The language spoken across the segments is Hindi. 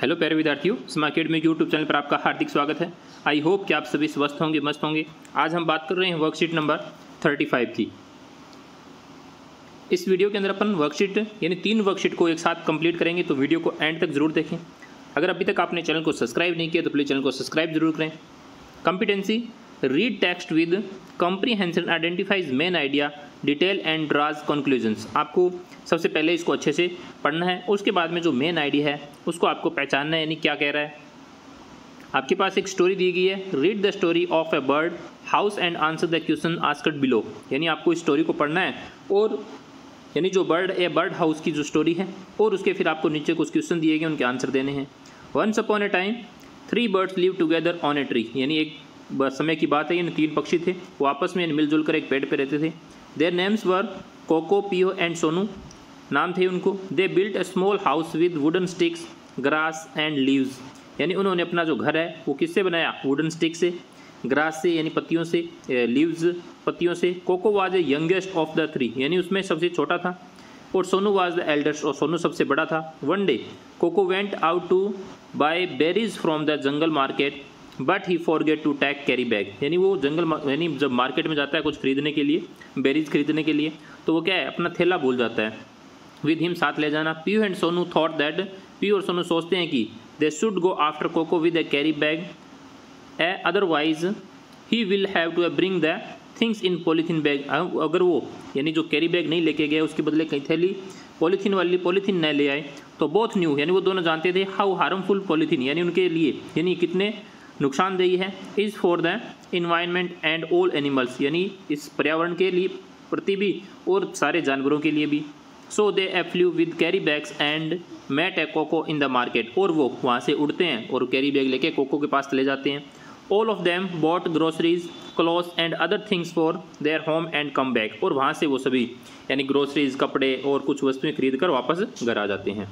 हेलो प्यारे विद्यार्थियों, स्मार्ट अकेडमी यूट्यूब चैनल पर आपका हार्दिक स्वागत है। आई होप कि आप सभी स्वस्थ होंगे, मस्त होंगे। आज हम बात कर रहे हैं वर्कशीट नंबर 35 की। इस वीडियो के अंदर अपन वर्कशीट यानी 3 वर्कशीट को एक साथ कंप्लीट करेंगे, तो वीडियो को एंड तक जरूर देखें। अगर अभी तक आपने चैनल को सब्सक्राइब नहीं किया तो प्लीज़ चैनल को सब्सक्राइब जरूर करें। Competency: read text with comprehension, identifies main idea, detail and draws conclusions. आपको सबसे पहले इसको अच्छे से पढ़ना है, उसके बाद में जो मेन आइडिया है उसको आपको पहचानना है, यानी क्या कह रहा है। आपके पास एक स्टोरी दी गई है, read the story of A bird house and answer the question asked below. यानी आपको इस स्टोरी को पढ़ना है और यानी जो बर्ड हाउस की जो स्टोरी है और उसके फिर आपको नीचे कुछ क्वेश्चन दिए गए, उनके आंसर देने हैं। Once upon a time 3 birds live together on a tree. यानी एक समय की बात है, यानी 3 पक्षी थे, वो आपस में मिलजुल कर एक पेड़ पे रहते थे। देयर नेम्स वर कोको, पियो एंड सोनू, नाम थे उनको। They built A small house with wooden sticks, grass and leaves. यानी उन्होंने अपना जो घर है वो किससे बनाया? वुडन स्टिक से, ग्रास से यानी पत्तियों से, लीव्स पत्तियों से। Coco was a youngest of the 3, यानी उसमें सबसे छोटा था, और सोनू वाज द एल्डेस्ट, और सोनू सबसे बड़ा था। One day Coco went out to buy berries from the jungle market but he forget to take carry bag. यानी वो यानी जब मार्केट में जाता है कुछ खरीदने के लिए, बेरीज खरीदने के लिए, तो वो क्या है, अपना थैला भूल जाता है विद हिम, साथ ले जाना। Piyu and Sonu thought that, Piyu और सोनू सोचते हैं कि they should go after Coco with a carry bag, otherwise he will have to bring the things in polythene bag. अगर वो यानी जो कैरी बैग नहीं लेके गए, उसके बदले कहीं थैली पॉलीथीन न ले आए, तो बोथ न्यू, यानी वो दोनों जानते थे, हाउ हार्मफुल पॉलीथीन, यानी उनके लिए यानी कितने नुकसानदेही है, is for the environment and all animals, यानी इस पर्यावरण के लिए प्रति भी और सारे जानवरों के लिए भी। So they flew with carry bags and met a coco in the market. और वो वहाँ से उड़ते हैं और कैरी बैग लेके कोको के पास चले जाते हैं। All of them bought groceries, clothes and other things for their home and come back. और वहाँ से वो सभी यानी ग्रोसरीज, कपड़े और कुछ वस्तुएं खरीद कर वापस घर आ जाते हैं।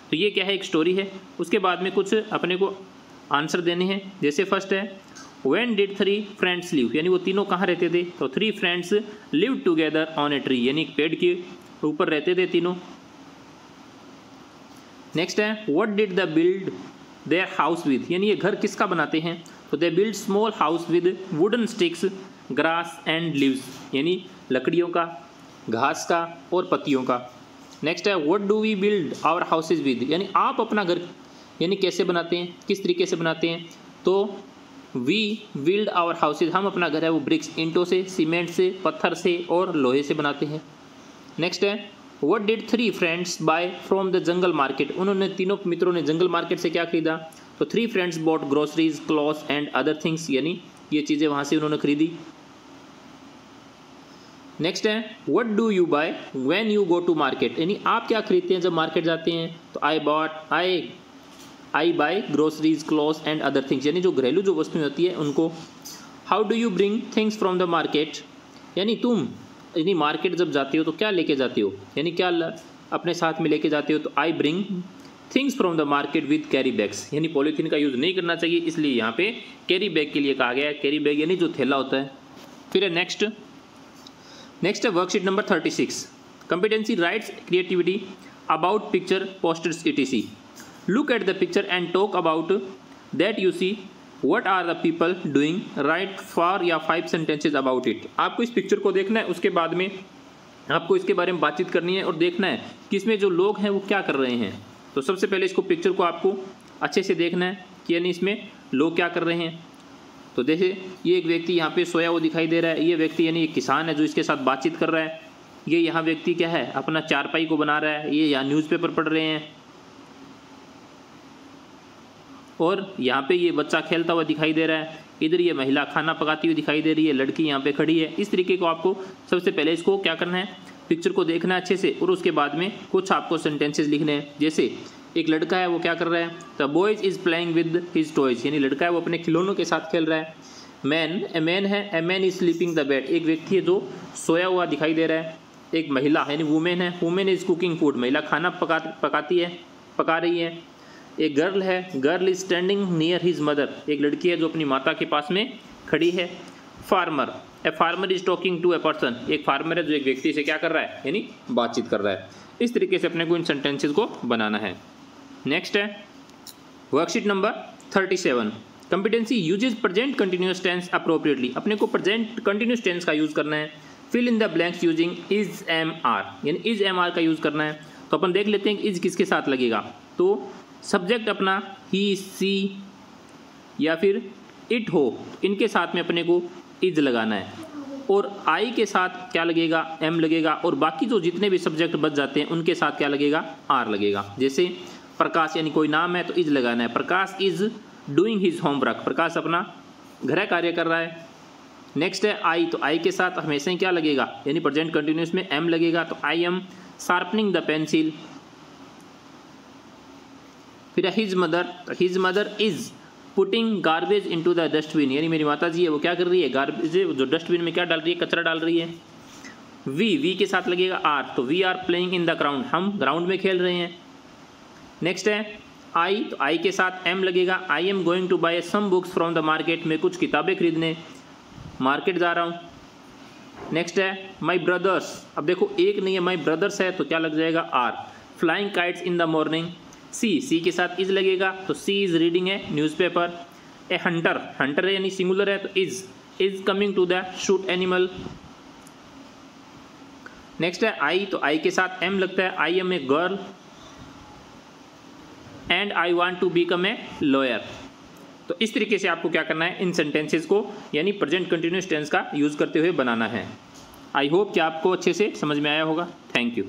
तो ये क्या है, एक स्टोरी है। उसके बाद में कुछ अपने को आंसर देने हैं। जैसे फर्स्ट है, व्हेन डिड 3 फ्रेंड्स लिव, यानी वो तीनों कहाँ रहते थे? तो 3 friends live together on a tree, यानी एक पेड़ के ऊपर रहते थे तीनों। नेक्स्ट है, what did the build their house with, यानी ये घर किसका बनाते हैं? तो they build small house with wooden sticks, grass and leaves, यानी लकड़ियों का, घास का और पत्तियों का। नेक्स्ट है, what do we build our houses with, यानी आप अपना घर यानी कैसे बनाते हैं, किस तरीके से बनाते हैं? तो वी बिल्ड आवर हाउसेज, हम अपना घर है वो ब्रिक्स, ईंटों से, सीमेंट से, पत्थर से और लोहे से बनाते हैं। नेक्स्ट है, what did 3 friends buy from the jungle market, उन्होंने तीनों मित्रों ने जंगल मार्केट से क्या खरीदा? तो 3 friends bought groceries, clothes and other things, यानी ये चीज़ें वहाँ से उन्होंने खरीदी। नेक्स्ट है, what do you buy when you go to market, यानी आप क्या खरीदते हैं जब मार्केट जाते हैं? तो I buy groceries, clothes and other things, यानी जो घरेलू जो वस्तुएं होती है उनको। How do you bring things from the market, यानी तुम यानी मार्केट जब जाते हो तो क्या लेके जाते हो, यानी क्या अपने साथ में लेके जाते हो? तो I bring things from the market with carry bags, यानी पॉलीथीन का यूज़ नहीं करना चाहिए, इसलिए यहाँ पे कैरी बैग के लिए कहा गया है। कैरी बैग यानी जो थैला होता है। फिर है नेक्स्ट है worksheet number 36, competency rights creativity about picture, posters etc. Look at the picture and talk about that you see. What are the people doing? Write 4 या 5 sentences about it. आपको इस पिक्चर को देखना है, उसके बाद में आपको इसके बारे में बातचीत करनी है और देखना है कि इसमें जो लोग हैं वो क्या कर रहे हैं। तो सबसे पहले इसको पिक्चर को आपको अच्छे से देखना है कि यानी इसमें लोग क्या कर रहे हैं। तो देखिए, ये एक व्यक्ति यहाँ पे सोया हुआ दिखाई दे रहा है। ये व्यक्ति यानी एक किसान है जो इसके साथ बातचीत कर रहा है। ये यहाँ व्यक्ति क्या है, अपना चारपाई को बना रहा है। ये यहाँ न्यूज़पेपर पढ़ रहे हैं और यहाँ पे ये बच्चा खेलता हुआ दिखाई दे रहा है। इधर ये महिला खाना पकाती हुई दिखाई दे रही है, लड़की यहाँ पे खड़ी है। इस तरीके को आपको सबसे पहले इसको क्या करना है, पिक्चर को देखना है अच्छे से, और उसके बाद में कुछ आपको सेंटेंसेस लिखने हैं। जैसे एक लड़का है वो क्या कर रहा है? The boys is playing with his toys, यानी लड़का है वो अपने खिलौनों के साथ खेल रहा है। A man is sleeping the bed, एक व्यक्ति है जो सोया हुआ दिखाई दे रहा है। एक महिला यानी वुमेन है, वुमेन इज कुकिंग फूड, महिला खाना पका रही है। एक girl is standing near his mother, एक लड़की है जो अपनी माता के पास में खड़ी है। A farmer is talking to a person, एक फार्मर है जो एक व्यक्ति से क्या कर रहा है, यानी बातचीत कर रहा है। इस तरीके से अपने को इन सेंटेंसेस को बनाना है। नेक्स्ट है worksheet number 37, competency uses present continuous tense appropriately. अपने को प्रेजेंट कंटिन्यूस टेंस का यूज़ करना है। Fill in the blanks using is am are, यानी इज एम आर का यूज़ करना है। तो अपन देख लेते हैं कि इज किसके साथ लगेगा। तो सब्जेक्ट अपना ही, सी या फिर इट हो, इनके साथ में अपने को इज लगाना है। और आई के साथ क्या लगेगा, एम लगेगा। और बाकी जो जितने भी सब्जेक्ट बच जाते हैं उनके साथ क्या लगेगा, आर लगेगा। जैसे प्रकाश यानी कोई नाम है तो इज लगाना है। प्रकाश इज डूइंग हिज होमवर्क, प्रकाश अपना गृह कार्य कर रहा है। नेक्स्ट है आई, तो आई के साथ हमेशा ही क्या लगेगा, यानी प्रेजेंट कंटिन्यूस में एम लगेगा। तो I am sharpening the pencil. फिर हिज मदर, तो his mother is putting garbage into the dustbin, यानी मेरी माता जी है वो क्या कर रही है, गार्बेज जो डस्टबिन में क्या डाल रही है, कचरा डाल रही है। वी के साथ लगेगा आर, तो we are playing in the ground, हम ग्राउंड में खेल रहे हैं। नेक्स्ट है आई, तो आई के साथ एम लगेगा। I am going to buy some books from the market, मैं कुछ किताबें खरीदने मार्केट जा रहा हूँ। नेक्स्ट है माई ब्रदर्स, अब देखो एक नहीं है, माई ब्रदर्स है तो क्या लग जाएगा, are. Flying kites in the morning, she के साथ इज लगेगा। तो सी इज रीडिंग है न्यूज़पेपर। ए हंटर, हंटर है यानी सिंगुलर है तो is coming to the shoot animal. Next है आई, तो आई के साथ एम लगता है। I am a girl and I want to become a lawyer. तो इस तरीके से आपको क्या करना है, इन सेंटेंसेस को यानी प्रेजेंट कंटिन्यूस टेंस का यूज़ करते हुए बनाना है। आई होप कि आपको अच्छे से समझ में आया होगा। Thank you.